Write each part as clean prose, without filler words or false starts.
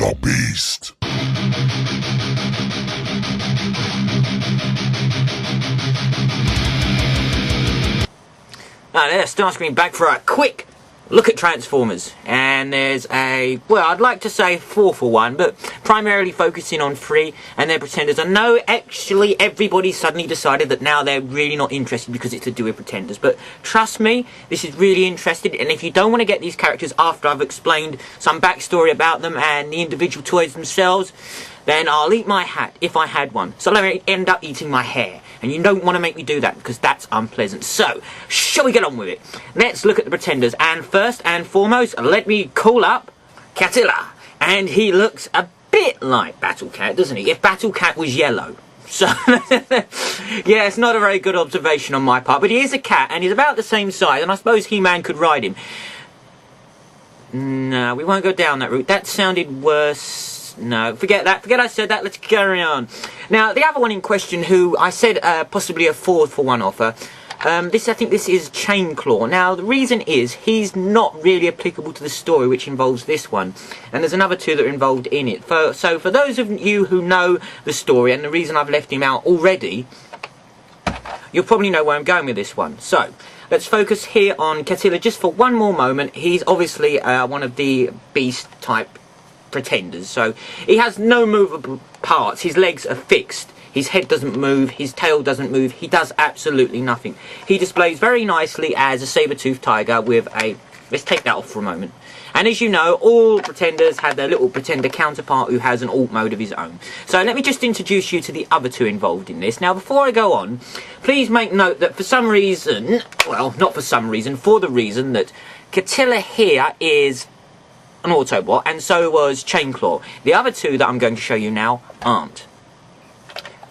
the beast. Now there's Starscream back for a quick look at Transformers, and there's a, well, I'd like to say 4-for-1, but primarily focusing on 3 and their Pretenders. I know actually everybody suddenly decided that now they're really not interested because it's to do with Pretenders, but trust me, this is really interesting, and if you don't want to get these characters after I've explained some backstory about them and the individual toys themselves, then I'll eat my hat if I had one. So let me end up eating my hair. And you don't want to make me do that because that's unpleasant. So, shall we get on with it? Let's look at the Pretenders. And first and foremost, let me call up Catilla. And he looks a bit like Battle Cat, doesn't he? If Battle Cat was yellow. So, yeah, it's not a very good observation on my part. But he is a cat and he's about the same size. And I suppose He-Man could ride him. No, we won't go down that route. That sounded worse. No, forget that. Forget I said that. Let's carry on. Now, the other one in question, who I said possibly a 4-for-1 offer. I think this is Chainclaw. Now, the reason is he's not really applicable to the story, which involves this one. And there's another 2 that are involved in it. So, for those of you who know the story, and the reason I've left him out already, you'll probably know where I'm going with this one. So, let's focus here on Catilla just for one more moment. He's obviously one of the beast-type Pretenders, so he has no movable parts. His legs are fixed, his head doesn't move, his tail doesn't move, he does absolutely nothing. He displays very nicely as a saber-toothed tiger with a, let's take that off for a moment. And as you know, all Pretenders have their little Pretender counterpart who has an alt mode of his own. So let me just introduce you to the other 2 involved in this. Now before I go on, please make note that for some reason, well not for some reason, for the reason that Catilla here is an Autobot, and so was Chainclaw. The other 2 that I'm going to show you now aren't.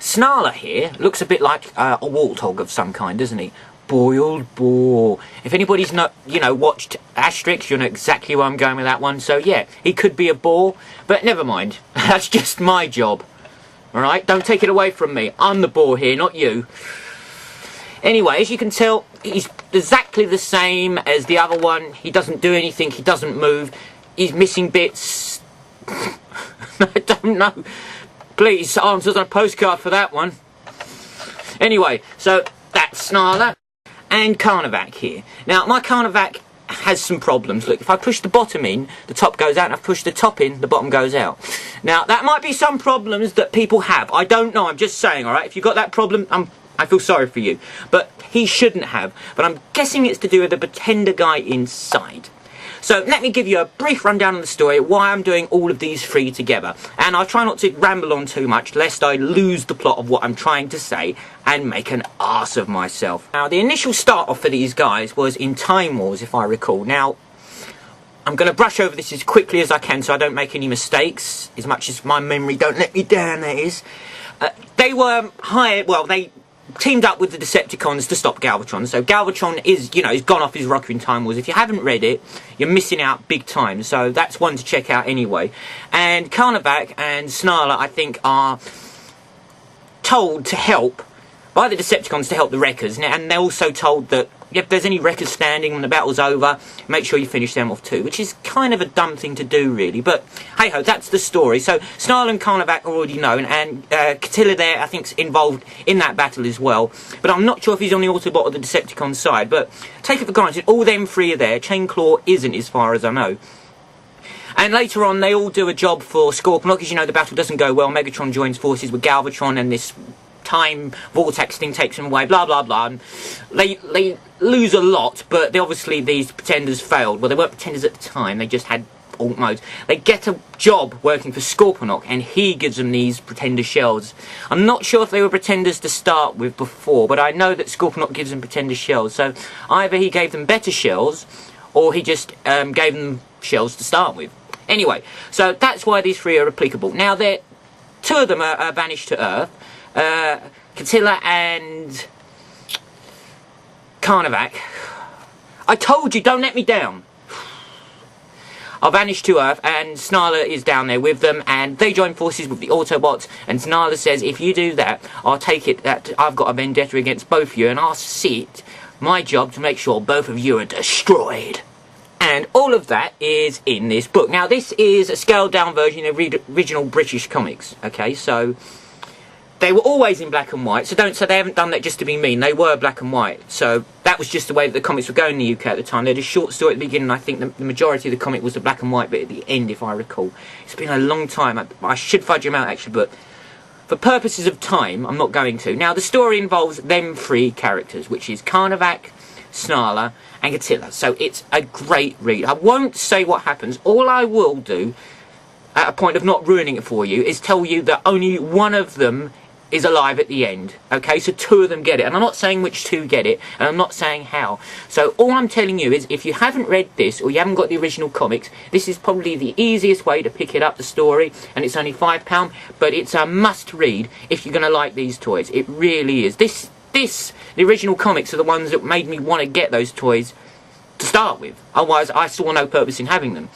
Snarler here looks a bit like a warthog of some kind, doesn't he? Boiled boar. If anybody's not, watched Asterix, you'll know exactly where I'm going with that one. So yeah, he could be a boar, but never mind. That's just my job. Alright, don't take it away from me. I'm the boar here, not you. Anyway, as you can tell, he's exactly the same as the other one. He doesn't do anything, he doesn't move. He's missing bits. I don't know. Please, answers on a postcard for that one. Anyway, so that's Snarler and Carnivac here. Now, my Carnivac has some problems. Look, if I push the bottom in, the top goes out, and if I push the top in, the bottom goes out. Now, that might be some problems that people have. I don't know, I'm just saying, alright? If you've got that problem, I feel sorry for you. But he shouldn't have. But I'm guessing it's to do with the Pretender guy inside. So let me give you a brief rundown of the story, why I'm doing all of these 3 together. And I'll try not to ramble on too much, lest I lose the plot of what I'm trying to say and make an arse of myself. Now, the initial start off for these guys was in Time Wars, if I recall. Now, I'm going to brush over this as quickly as I can so I don't make any mistakes, as much as my memory don't let me down, that is. They were hired, well, they teamed up with the Decepticons to stop Galvatron. So Galvatron is, he's gone off his rocker in Time Wars. If you haven't read it, you're missing out big time. So that's one to check out anyway. And Carnivac and Snarler, I think, are told to help by the Decepticons to help the Wreckers. And they're also told that if there's any Wreckers standing when the battle's over, make sure you finish them off too. Which is kind of a dumb thing to do, really. But, hey-ho, that's the story. So, Snarler and Carnivac are already known. And Catilla there, I think, is involved in that battle as well. But I'm not sure if he's on the Autobot or the Decepticon side. But, take it for granted, all them 3 are there. Chainclaw isn't, as far as I know. And later on, they all do a job for Scorponok. As you know, the battle doesn't go well. Megatron joins forces with Galvatron, and this time vortex thing takes them away, blah blah blah. And they lose a lot, but obviously these Pretenders failed. Well, they weren't Pretenders at the time, they just had alt modes. They get a job working for Scorponok, and he gives them these Pretender shells. I'm not sure if they were Pretenders to start with before, but I know that Scorponok gives them Pretender shells. So either he gave them better shells, or he just gave them shells to start with. Anyway, so that's why these 3 are applicable. Now, 2 of them are banished to Earth. Catilla and Carnivac. I told you, don't let me down. Are banished to Earth, and Snarler is down there with them, and they join forces with the Autobots, and Snarler says, if you do that, I'll take it that I've got a vendetta against both of you, and I'll see it, my job, to make sure both of you are destroyed. And all of that is in this book. Now, this is a scaled-down version of original British comics. Okay, so they were always in black and white. So don't say they haven't done that just to be mean. They were black and white. So that was just the way that the comics were going in the UK at the time. They had a short story at the beginning. I think the majority of the comic was the black and white bit at the end, if I recall. It's been a long time. I should fudge them out, actually, but for purposes of time, I'm not going to. Now, the story involves them three characters, which is Carnivac, Snarler, and Catilla. So it's a great read. I won't say what happens. All I will do, at a point of not ruining it for you, is tell you that only one of them is alive at the end. Okay, so two of them get it. And I'm not saying which two get it, and I'm not saying how. So all I'm telling you is, if you haven't read this, or you haven't got the original comics, this is probably the easiest way to pick it up, the story, and it's only £5, but it's a must-read if you're going to like these toys. It really is. The original comics are the ones that made me want to get those toys to start with. Otherwise, I saw no purpose in having them.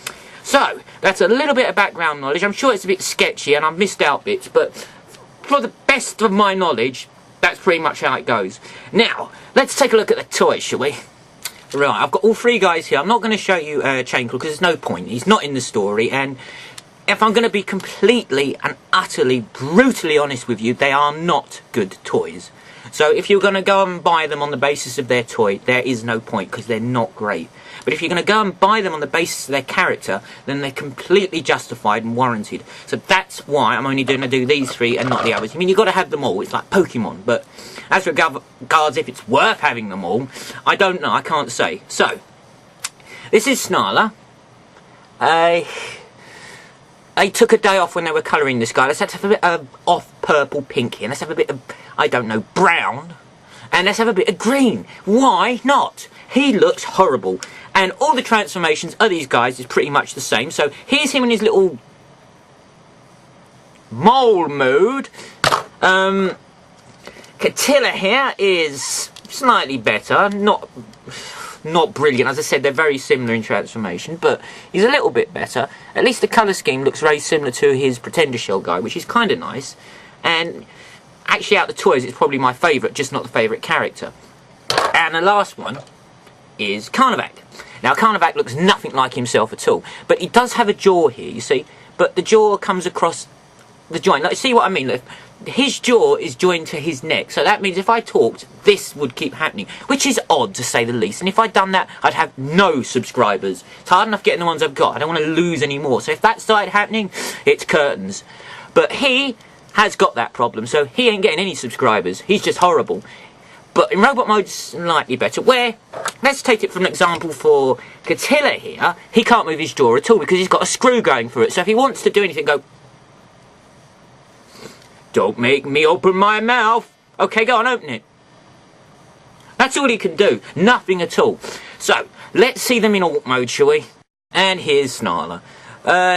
So, that's a little bit of background knowledge. I'm sure it's a bit sketchy, and I've missed out bits, but for the best of my knowledge, that's pretty much how it goes. Now, let's take a look at the toys, shall we? Right, I've got all three guys here. I'm not going to show you Chainclaw because there's no point. He's not in the story, and if I'm going to be completely and utterly, brutally honest with you, they are not good toys. So if you're going to go and buy them on the basis of their toy, there is no point because they're not great. But if you're going to go and buy them on the basis of their character, then they're completely justified and warranted. So that's why I'm only going to do these three and not the others. I mean, you've got to have them all. It's like Pokemon. But as regards if it's worth having them all, I don't know. I can't say. So, this is Snarler. I took a day off when they were colouring this guy. Let's have a bit of off purple pink here. Let's have a bit of, I don't know, brown. And let's have a bit of green. Why not? He looks horrible. And all the transformations of these guys is pretty much the same. So here's him in his little mole mood. Catilla here is slightly better. Not brilliant. As I said, they're very similar in transformation, but he's a little bit better. At least the colour scheme looks very similar to his Pretender Shell guy, which is kind of nice. And actually, out of the toys, it's probably my favourite, just not the favourite character. And the last one is Carnivac. Now, Carnivac looks nothing like himself at all, but he does have a jaw here, you see. But the jaw comes across the joint. Like, see what I mean? Look, his jaw is joined to his neck, so that means if I talked, this would keep happening, which is odd to say the least. And if I'd done that, I'd have no subscribers. It's hard enough getting the ones I've got. I don't want to lose any more. So if that started happening, it's curtains. But he has got that problem, so he ain't getting any subscribers. He's just horrible. But in robot mode, slightly better. Where, let's take it for an example for Catilla here. He can't move his jaw at all because he's got a screw going through it. So if he wants to do anything, go, don't make me open my mouth. Okay, go on, open it. That's all he can do. Nothing at all. So, let's see them in alt mode, shall we? And here's Snarler.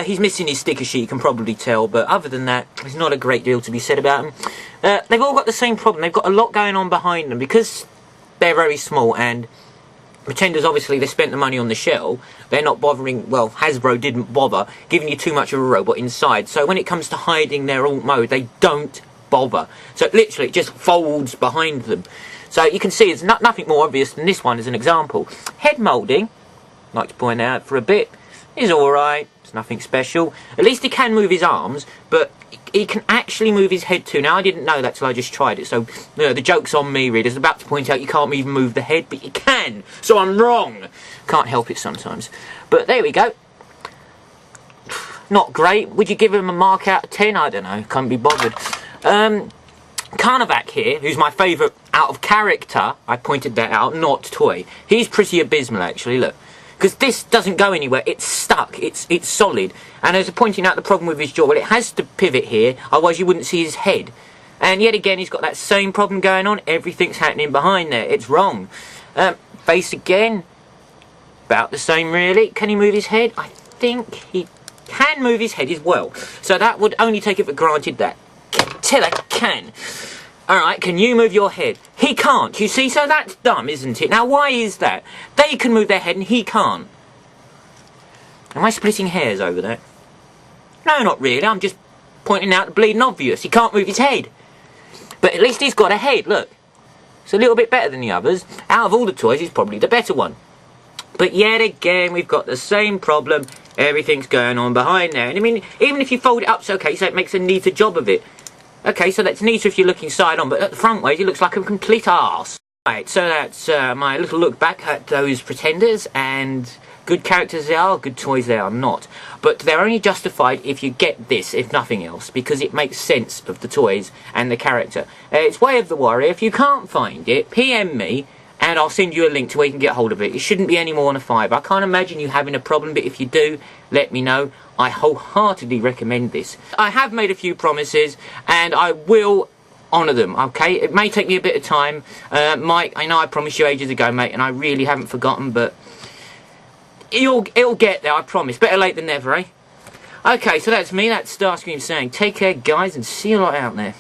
He's missing his sticker sheet, you can probably tell, but other than that, there's not a great deal to be said about him. They've all got the same problem. They've got a lot going on behind them because they're very small, and Pretenders, obviously, they spent the money on the shell. They're not bothering, well, Hasbro didn't bother giving you too much of a robot inside. So when it comes to hiding their alt mode, they don't bother. So literally, it just folds behind them. So you can see it's nothing more obvious than this one as an example. Head moulding, I'd like to point out for a bit, is alright. It's nothing special. At least he can move his arms, but he can actually move his head too. Now, I didn't know that till I just tried it, so you know, the joke's on me, readers. I'm about to point out you can't even move the head, but you can, so I'm wrong. Can't help it sometimes. But there we go. Not great. Would you give him a mark out of 10? I don't know. Can't be bothered. Carnivac here, who's my favourite out of character, I pointed that out, not toy. He's pretty abysmal, actually, look. Because this doesn't go anywhere, it's stuck, it's solid. And as I'm pointing out the problem with his jaw, well, it has to pivot here, otherwise you wouldn't see his head. And yet again, he's got that same problem going on, everything's happening behind there, it's wrong. Face again, about the same really. Can he move his head? I think he can move his head as well. So that would only take it for granted that Catilla can. Alright, can you move your head? He can't, you see, so that's dumb, isn't it? Now, why is that? They can move their head and he can't. Am I splitting hairs over that? No, not really, I'm just pointing out the bleeding obvious. He can't move his head. But at least he's got a head, look. It's a little bit better than the others. Out of all the toys, he's probably the better one. But yet again, we've got the same problem. Everything's going on behind there. And I mean, even if you fold it up, so okay, so it makes a neater job of it. Okay, so that's neater if you're looking side on, but at the front ways, it looks like a complete arse. Right, so that's my little look back at those Pretenders, and good characters they are, good toys they are not. But they're only justified if you get this, if nothing else, because it makes sense of the toys and the character. It's Way of the Warrior. If you can't find it, PM me, and I'll send you a link to where you can get hold of it. It shouldn't be any more than £5. I can't imagine you having a problem, but if you do, let me know. I wholeheartedly recommend this. I have made a few promises, and I will honour them, okay? It may take me a bit of time. Mike, I know I promised you ages ago, mate, and I really haven't forgotten, but it'll get there, I promise. Better late than never, eh? Okay, so that's me, that's Starscream saying, take care, guys, and see you lot out there.